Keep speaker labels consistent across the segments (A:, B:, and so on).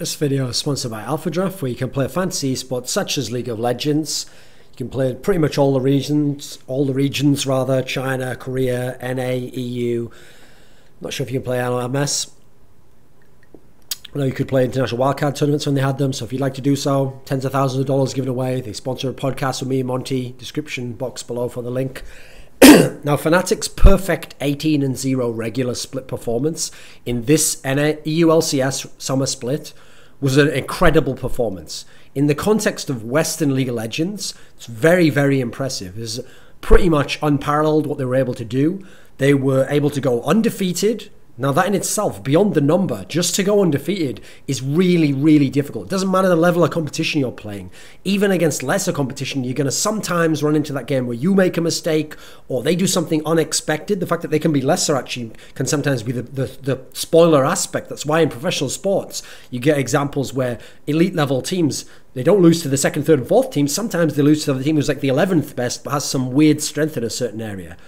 A: This video is sponsored by Alpha Draft, where you can play fantasy esports such as League of Legends. You can play in pretty much all the regions rather, China, Korea, NA, EU. Not sure if you can play LMS. I know you could play international wildcard tournaments when they had them, so if you'd like to do so, tens of thousands of dollars given away. They sponsor a podcast with me, Monty, description box below for the link. Now, FNATIC's perfect 18-0 regular split performance in this EU LCS Summer split was an incredible performance. In the context of Western League of Legends, it's very, very impressive. It's pretty much unparalleled what they were able to do. They were able to go undefeated. Now that in itself, beyond the number, just to go undefeated is really, really difficult. It doesn't matter the level of competition you're playing. Even against lesser competition, you're going to sometimes run into that game where you make a mistake or they do something unexpected. The fact that they can be lesser actually can sometimes be the spoiler aspect. That's why in professional sports, you get examples where elite level teams, they don't lose to the second, third, and fourth teams. Sometimes they lose to the team who's like the 11th best, but has some weird strength in a certain area.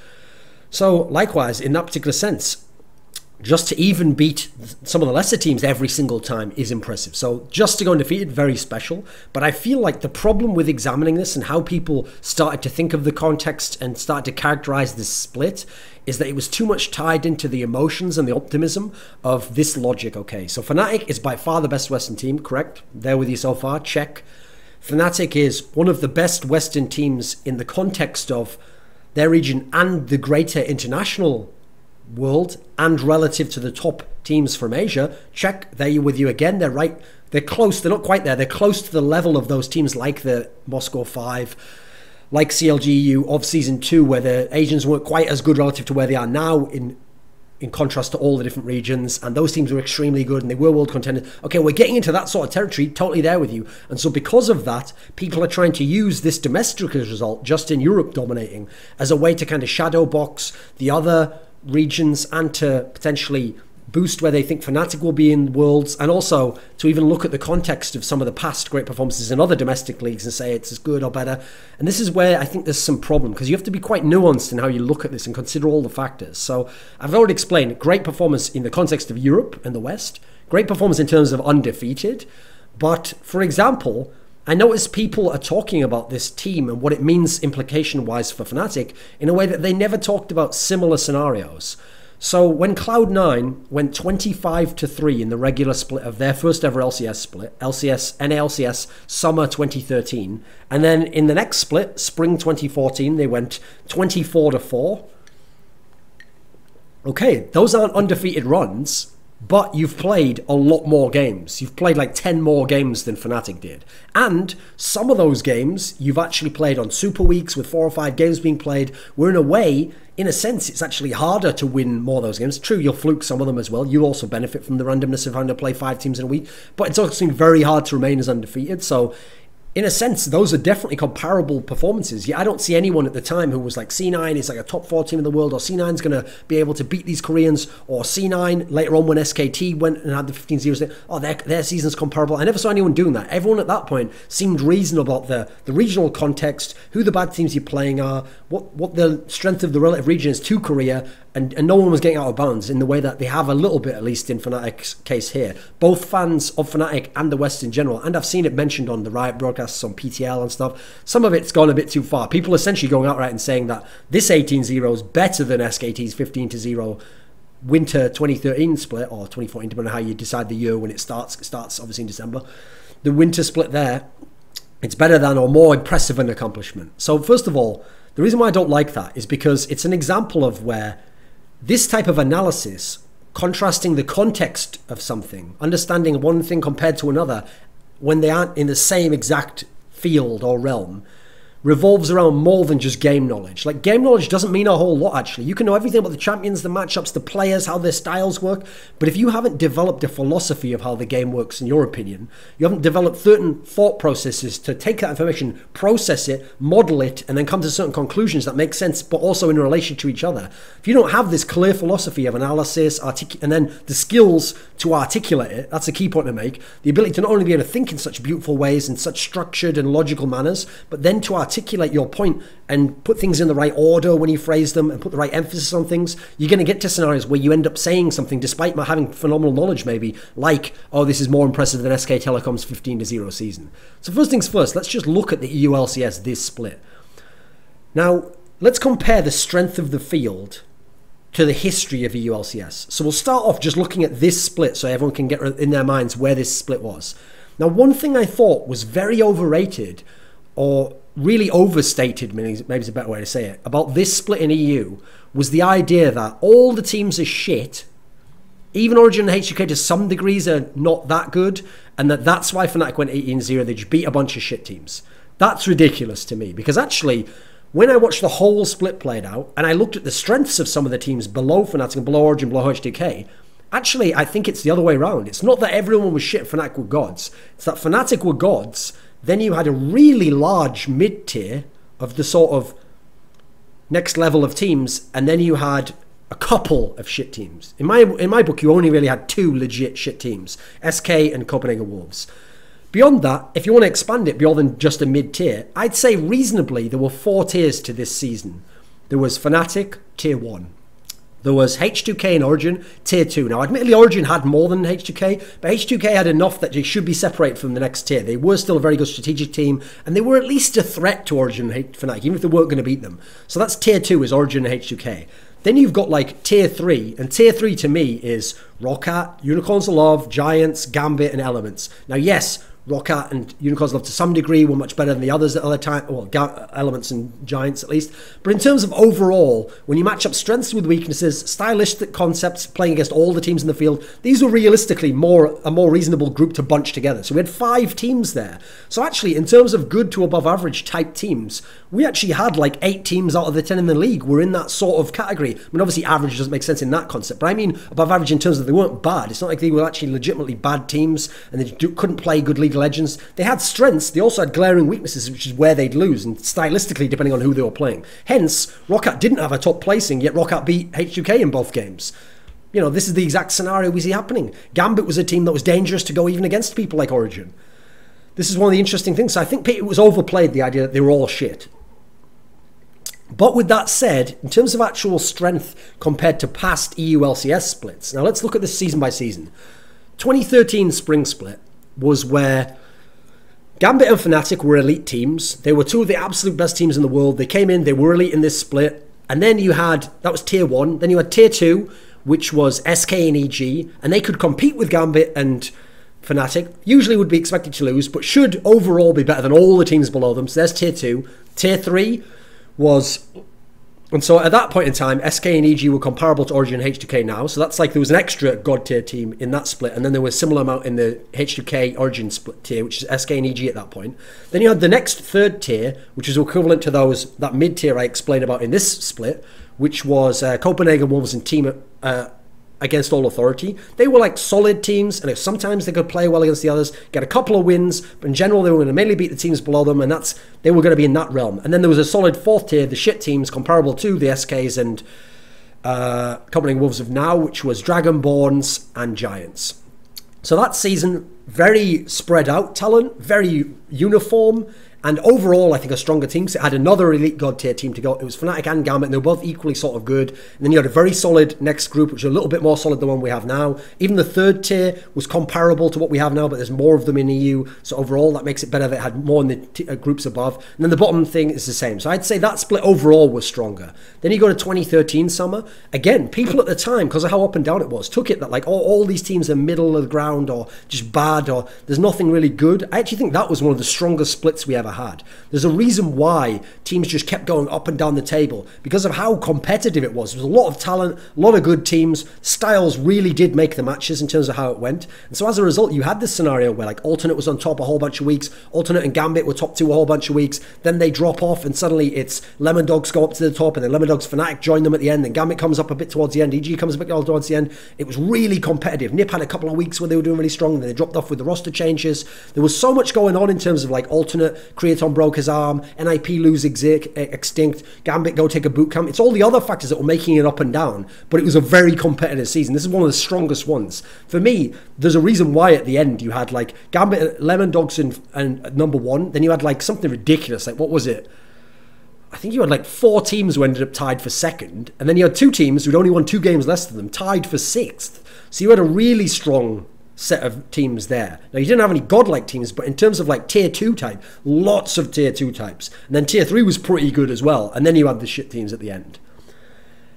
A: So likewise, in that particular sense, just to even beat some of the lesser teams every single time is impressive. So just to go undefeated, very special. But I feel like the problem with examining this and how people started to think of the context and started to characterize this split is that it was too much tied into the emotions and the optimism of this logic. Okay, so FNATIC is by far the best Western team, correct? There with you so far, check. FNATIC is one of the best Western teams in the context of their region and the greater international world and relative to the top teams from Asia. Check, there with you again. They're right, they're close, they're not quite there, they're close to the level of those teams like the Moscow 5, like CLGU of Season 2, where the Asians weren't quite as good relative to where they are now in contrast to all the different regions, and those teams were extremely good and they were world contenders. Okay, we're getting into that sort of territory, totally there with you. And so because of that, people are trying to use this domestic result, just in Europe dominating, as a way to kind of shadow box the other regions and to potentially boost where they think FNATIC will be in Worlds, and also to even look at the context of some of the past great performances in other domestic leagues and say it's as good or better. And this is where I think there's some problem, because you have to be quite nuanced in how you look at this and consider all the factors. So I've already explained great performance in the context of Europe and the West, great performance in terms of undefeated. But for example, I notice people are talking about this team and what it means implication-wise for FNATIC in a way that they never talked about similar scenarios. So when Cloud9 went 25-3 in the regular split of their first ever LCS split, NA LCS Summer 2013, and then in the next split, Spring 2014, they went 24-4. Okay, those aren't undefeated runs, but you've played a lot more games. You've played like 10 more games than FNATIC did. And some of those games you've actually played on super weeks with 4 or 5 games being played, where in a way, in a sense, it's actually harder to win more of those games. True, you'll fluke some of them as well. You'll also benefit from the randomness of having to play 5 teams in a week, but it's also very hard to remain as undefeated. So in a sense, those are definitely comparable performances. Yeah, I don't see anyone at the time who was like C9 is like a top 4 team in the world, or C9 is going to be able to beat these Koreans, or C9 later on when SKT went and had the 15-0, oh, their season's comparable. I never saw anyone doing that. Everyone at that point seemed reasonable about the regional context, who the bad teams you're playing are, what the strength of the relative region is to Korea, and no one was getting out of bounds in the way that they have a little bit, at least in FNATIC's case here. Both fans of FNATIC and the West in general, and I've seen it mentioned on the Riot broadcasts on PTL and stuff, some of it's gone a bit too far. People essentially going outright and saying that this 18-0 is better than SKT's 15-0 Winter 2013 split, or 2014, depending on how you decide the year when it starts. It starts obviously in December. The winter split there, it's better than or more impressive an accomplishment. So first of all, the reason why I don't like that is because it's an example of where this type of analysis, contrasting the context of something, understanding one thing compared to another when they aren't in the same exact field or realm, revolves around more than just game knowledge. Like, game knowledge doesn't mean a whole lot, actually. You can know everything about the champions, the matchups, the players, how their styles work, but if you haven't developed a philosophy of how the game works, in your opinion, you haven't developed certain thought processes to take that information, process it, model it, and then come to certain conclusions that make sense, but also in relation to each other. If you don't have this clear philosophy of analysis, and then the skills to articulate it, that's a key point to make, the ability to not only be able to think in such beautiful ways, in such structured and logical manners, but then to articulate articulate your point and put things in the right order when you phrase them and put the right emphasis on things, you're going to get to scenarios where you end up saying something despite having phenomenal knowledge, maybe, like, oh, this is more impressive than SK Telecom's 15-0 season. So first things first, let's just look at the EU LCS this split. Now, let's compare the strength of the field to the history of EU LCS. So we'll start off just looking at this split so everyone can get in their minds where this split was. Now, one thing I thought was very overrated, or really overstated, maybe is a better way to say it, about this split in EU was the idea that all the teams are shit, even Origin and HUK to some degrees are not that good, and that's why FNATIC went 18-0, they just beat a bunch of shit teams. That's ridiculous to me, because actually, when I watched the whole split played out, and I looked at the strengths of some of the teams below FNATIC and below Origin, below HUK, actually, I think it's the other way around. It's not that everyone was shit, FNATIC were gods. It's that FNATIC were gods, then you had a really large mid-tier of the sort of next level of teams, and then you had a couple of shit teams. In my book, you only really had 2 legit shit teams, SK and Copenhagen Wolves. Beyond that, if you want to expand it beyond than just a mid-tier, I'd say reasonably there were 4 tiers to this season. There was FNATIC, tier 1. There was H2K and Origin, tier 2. Now, admittedly, Origin had more than H2K, but H2K had enough that they should be separated from the next tier. They were still a very good strategic team, and they were at least a threat to Origin and FNATIC, even if they weren't going to beat them. So that's tier 2 is Origin and H2K. Then you've got like tier 3, and tier 3 to me is Roccat, Unicorns of Love, Giants, Gambit, and Elements. Now, yes, Roccat and Unicorns of Love to some degree were much better than the others at other time, well, Elements and Giants at least. But in terms of overall, when you match up strengths with weaknesses, stylistic concepts, playing against all the teams in the field, these were realistically a more reasonable group to bunch together. So we had 5 teams there. So actually, in terms of good to above average type teams, we actually had like 8 teams out of the 10 in the league were in that sort of category. I mean, obviously average doesn't make sense in that concept, but I mean above average in terms of they weren't bad. It's not like they were actually legitimately bad teams and they couldn't play good League of Legends. They had strengths, they also had glaring weaknesses, which is where they'd lose, and stylistically depending on who they were playing. Hence, Roccat didn't have a top placing, yet Roccat beat HUK in both games. You know, this is the exact scenario we see happening. Gambit was a team that was dangerous to go even against people like Origin. This is one of the interesting things. So I think it was overplayed, the idea that they were all shit. But with that said, in terms of actual strength compared to past EU LCS splits, now let's look at this season by season. 2013 spring split was where Gambit and FNATIC were elite teams. They were 2 of the absolute best teams in the world. They came in, they were elite in this split. And then you had, that was tier 1. Then you had tier 2, which was SK and EG. And they could compete with Gambit and FNATIC. Usually would be expected to lose, but should overall be better than all the teams below them. So there's tier 2. Tier 3 was... And so at that point in time, SK and EG were comparable to Origin and H2K now. So that's like there was an extra God tier team in that split. And then there was a similar amount in the H2K Origin split tier, which is SK and EG at that point. Then you had the next 3rd tier, which is equivalent to that mid tier I explained about in this split, which was Copenhagen Wolves and Team against all authority. They were like solid teams, and sometimes they could play well against the others, get a couple of wins, but in general they were going to mainly beat the teams below them, and they were going to be in that realm. And then there was a solid 4th tier, the shit teams comparable to the SKs and Copenhagen Wolves of now, which was Dragonborns and Giants. So that season, very spread out talent, very uniform, and overall, I think a stronger team. So it had another elite God tier team to go. It was FNATIC and Gambit, and they were both equally sort of good. And then you had a very solid next group, which was a little bit more solid than the one we have now. Even the 3rd tier was comparable to what we have now, but there's more of them in EU. So overall, that makes it better that it had more in the groups above. And then the bottom thing is the same. So I'd say that split overall was stronger. Then you go to 2013 summer. Again, people at the time, because of how up and down it was, took it that like all these teams are middle of the ground or just bad or there's nothing really good. I actually think that was one of the strongest splits we ever had. There's a reason why teams just kept going up and down the table because of how competitive it was. There was a lot of talent, a lot of good teams. Styles really did make the matches in terms of how it went. And so as a result, you had this scenario where like Alternate was on top a whole bunch of weeks, Alternate and Gambit were top 2 a whole bunch of weeks, then they drop off and suddenly it's Lemon Dogs go up to the top and then Lemon Dogs FNATIC join them at the end, then Gambit comes up a bit towards the end, EG comes a bit towards the end. It was really competitive. Nip had a couple of weeks where they were doing really strong, and then they dropped off with the roster changes. There was so much going on in terms of like Alternate Creaton broke his arm, NIP lose extinct, Gambit go take a boot camp. It's all the other factors that were making it up and down, but it was a very competitive season. This is one of the strongest ones. For me, there's a reason why at the end you had like Gambit, Lemon Dogs and #1, then you had like something ridiculous, like what was it? I think you had like 4 teams who ended up tied for 2nd, and then you had 2 teams who'd only won 2 games less than them, tied for 6th. So you had a really strong set of teams there. Now you didn't have any godlike teams, but in terms of like tier 2 type, lots of tier 2 types. And then tier 3 was pretty good as well. And then you had the shit teams at the end.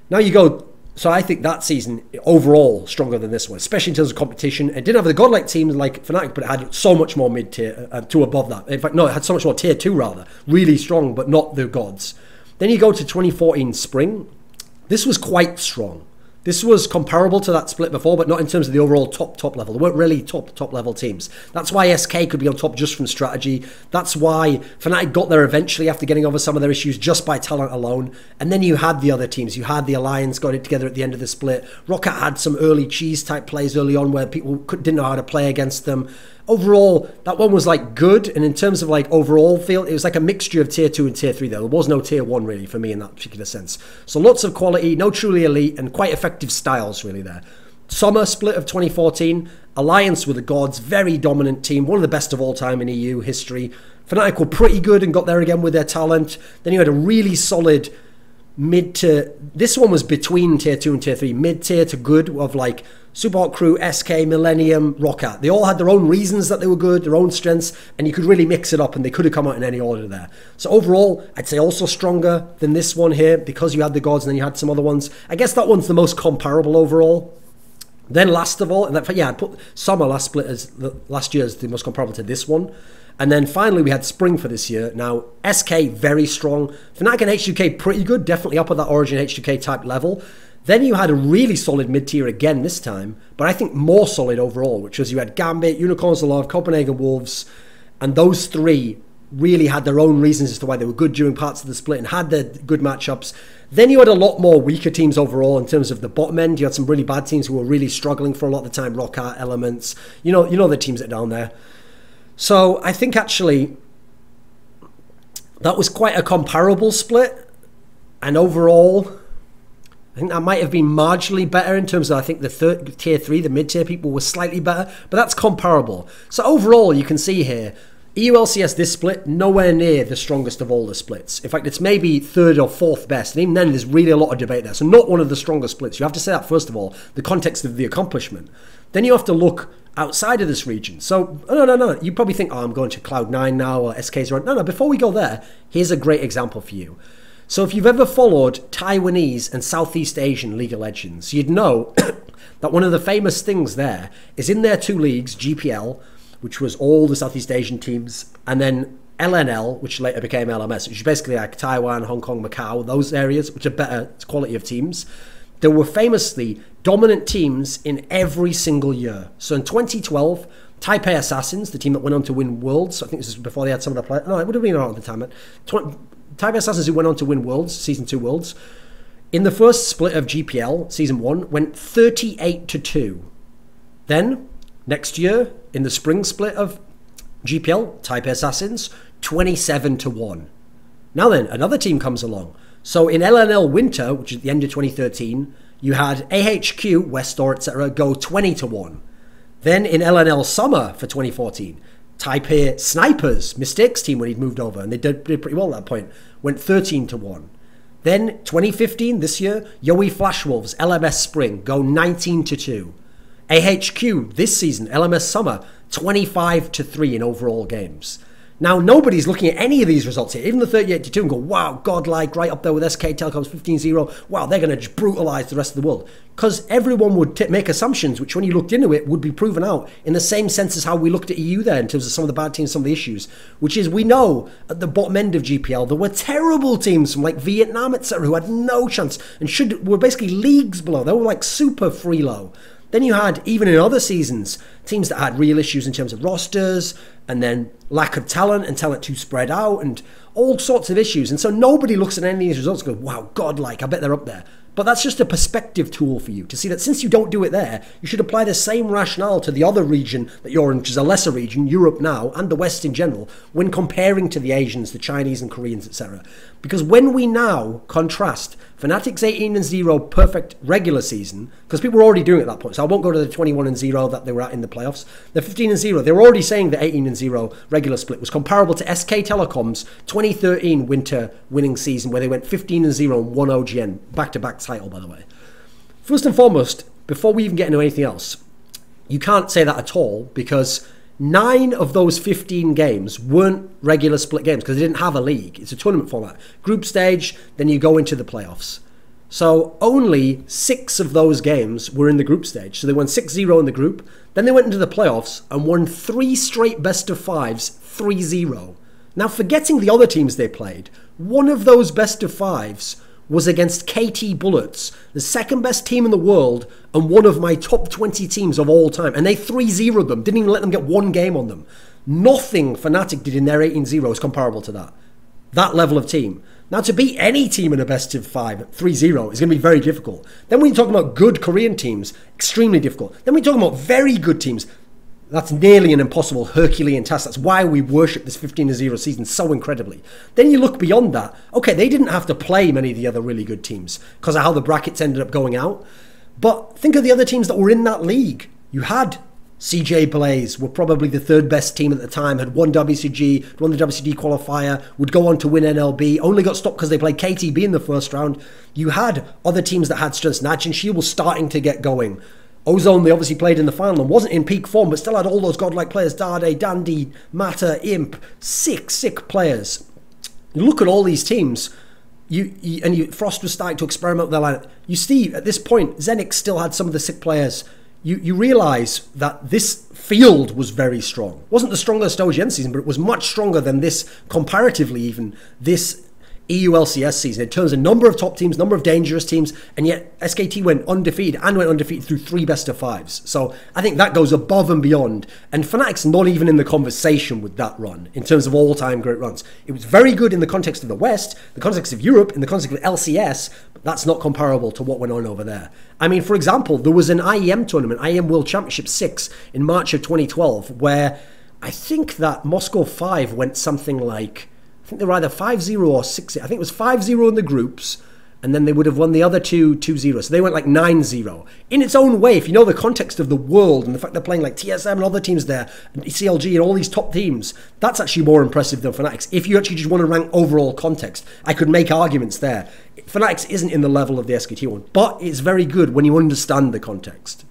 A: Now you go, so I think that season overall stronger than this one, especially in terms of competition. It didn't have the godlike teams like FNATIC, but it had so much more mid-tier to above that. In fact, no, it had so much more tier 2 rather. Really strong, but not the gods. Then you go to 2014 spring. This was quite strong. This was comparable to that split before, but not in terms of the overall top level. There weren't really top level teams. That's why SK could be on top just from strategy. That's why FNATIC got there eventually after getting over some of their issues just by talent alone. And then you had the other teams. You had the Alliance got it together at the end of the split. Rocket had some early cheese type plays early on where people didn't know how to play against them. Overall, that one was like good, and in terms of like overall feel, it was like a mixture of tier 2 and tier 3 there. There was no tier 1 really for me in that particular sense. So lots of quality, no truly elite, and quite effective styles really there. Summer split of 2014, Alliance were the gods, very dominant team, one of the best of all time in EU history. FNATIC were pretty good and got there again with their talent. Then you had a really solid mid to, this one was between tier 2 and tier 3, mid tier to good of like Superhot Crew, SK, Millennium, Rocket. They all had their own reasons that they were good, their own strengths, and you could really mix it up and they could have come out in any order there. So overall, I'd say also stronger than this one here because you had the gods and then you had some other ones. I guess that one's the most comparable overall. Then last of all, and that, yeah, I'd put Summer last split as last year as the most comparable to this one. And then finally we had Spring for this year. Now, SK very strong. FNATIC and HUK pretty good, definitely up at that Origin HUK type level. Then you had a really solid mid-tier again this time, but I think more solid overall, which was you had Gambit, Unicorns Alive, Copenhagen Wolves, and those 3 really had their own reasons as to why they were good during parts of the split and had their good matchups. Then you had a lot more weaker teams overall in terms of the bottom end. You had some really bad teams who were really struggling for a lot of the time, Rocket, Elements, you know the teams that are down there. So I think actually that was quite a comparable split, and overall I think that might have been marginally better in terms of, I think the tier 3, the mid-tier people were slightly better, but that's comparable. So overall, you can see here, EU LCS this split, nowhere near the strongest of all the splits. In fact, it's maybe 3rd or 4th best, and even then there's really a lot of debate there. So not one of the strongest splits. You have to say that first of all, the context of the accomplishment. Then you have to look outside of this region. So, no. You probably think, oh, I'm going to Cloud9 now, or SK's right. No, before we go there, here's a great example for you. So if you've ever followed Taiwanese and Southeast Asian League of Legends, you'd know that one of the famous things there is in their 2 leagues, GPL, which was all the Southeast Asian teams, and then LNL, which later became LMS, which is basically like Taiwan, Hong Kong, Macau, those areas, which are better quality of teams. There were famously dominant teams in every single year. So in 2012, Taipei Assassins, the team that went on to win Worlds, I think this is before they had some of the players, no, it would have been around the time, Taipei Assassins, who went on to win Worlds, Season 2 Worlds, in the first split of GPL, Season 1, went 38-2. Then, next year, in the spring split of GPL, Taipei Assassins, 27-1. Now then, another team comes along. So in LNL Winter, which is at the end of 2013, you had AHQ, Westor, etc., go 20-1. Then in LNL Summer for 2014, Taipei Snipers, Mystics team when he'd moved over, and they did pretty well at that point, went 13-1. Then 2015, this year, Yowie Flashwolves, LMS Spring, go 19-2. AHQ this season, LMS Summer, 25-3 in overall games. Now, nobody's looking at any of these results here, even the 38-2, and go, wow, godlike, right up there with SK Telecom's 15-0. Wow, they're going to just brutalize the rest of the world. Because everyone would make assumptions, which when you looked into it, would be proven out in the same sense as how we looked at EU there in terms of some of the bad teams, some of the issues, which is we know at the bottom end of GPL, there were terrible teams from like Vietnam, etc., who had no chance and were basically leagues below. They were like super free low. Then you had, even in other seasons, teams that had real issues in terms of rosters and then lack of talent and talent too spread out and all sorts of issues. And so nobody looks at any of these results and goes, wow, godlike, I bet they're up there. But that's just a perspective tool for you to see that since you don't do it there, you should apply the same rationale to the other region that you're in, which is a lesser region, Europe now, and the West in general, when comparing to the Asians, the Chinese and Koreans, etc. Because when we now contrast FNATIC's 18-0 perfect regular season, because people were already doing it at that point, so I won't go to the 21-0 that they were at in the playoffs. The 15-0, they were already saying the 18-0 regular split was comparable to SK Telecom's 2013 winter winning season, where they went 15-0 and won OGN, back-to-back title, by the way. First and foremost, before we even get into anything else, you can't say that at all, because 9 of those 15 games weren't regular split games because they didn't have a league. It's a tournament format. Group stage, then you go into the playoffs. So only 6 of those games were in the group stage. So they won 6-0 in the group. Then they went into the playoffs and won 3 straight best of 5s, 3-0. Now, forgetting the other teams they played, one of those best of 5s was against KT Bullets, the second best team in the world and one of my top 20 teams of all time. And they 3-0'd them, didn't even let them get one game on them. Nothing FNATIC did in their 18-0 is comparable to that. That level of team. Now, to beat any team in a best of 5, 3-0 is going to be very difficult. Then when you're talking about good Korean teams, extremely difficult. Then when you're talking about very good teams, that's nearly an impossible Herculean task. That's why we worship this 15-0 season so incredibly. Then you look beyond that. Okay, they didn't have to play many of the other really good teams because of how the brackets ended up going out. But think of the other teams that were in that league. You had CJ Blaze, were probably the 3rd best team at the time, had won WCG, won the WCD qualifier, would go on to win NLB, only got stopped because they played KTB in the first round. You had other teams that had strengths. Natch and Shield was starting to get going. Ozone, they obviously played in the final and wasn't in peak form, but still had all those godlike players. Dade, Dandy, Mata, Imp, sick players. You look at all these teams, Frost was starting to experiment with their lineup. You see, at this point, Zenix still had some of the sick players. You realise that this field was very strong. It wasn't the strongest OGN season, but it was much stronger than this, comparatively even, this EU LCS season in terms of number of top teams, number of dangerous teams, and yet SKT went undefeated through 3 best of 5s. So I think that goes above and beyond. And FNATIC's not even in the conversation with that run in terms of all-time great runs. It was very good in the context of the West, the context of Europe, in the context of LCS, but that's not comparable to what went on over there. I mean, for example, there was an IEM tournament, IEM World Championship 6 in March of 2012, where I think that Moscow 5 went something like, I think they were either 5-0 or 6-0. I think it was 5-0 in the groups, and then they would have won the other 2-0. So they went like 9-0. In its own way, if you know the context of the world and the fact they're playing like TSM and other teams there, and CLG and all these top teams, that's actually more impressive than FNATIC's. If you actually just want to rank overall context, I could make arguments there. FNATIC's isn't in the level of the SKT one, but it's very good when you understand the context.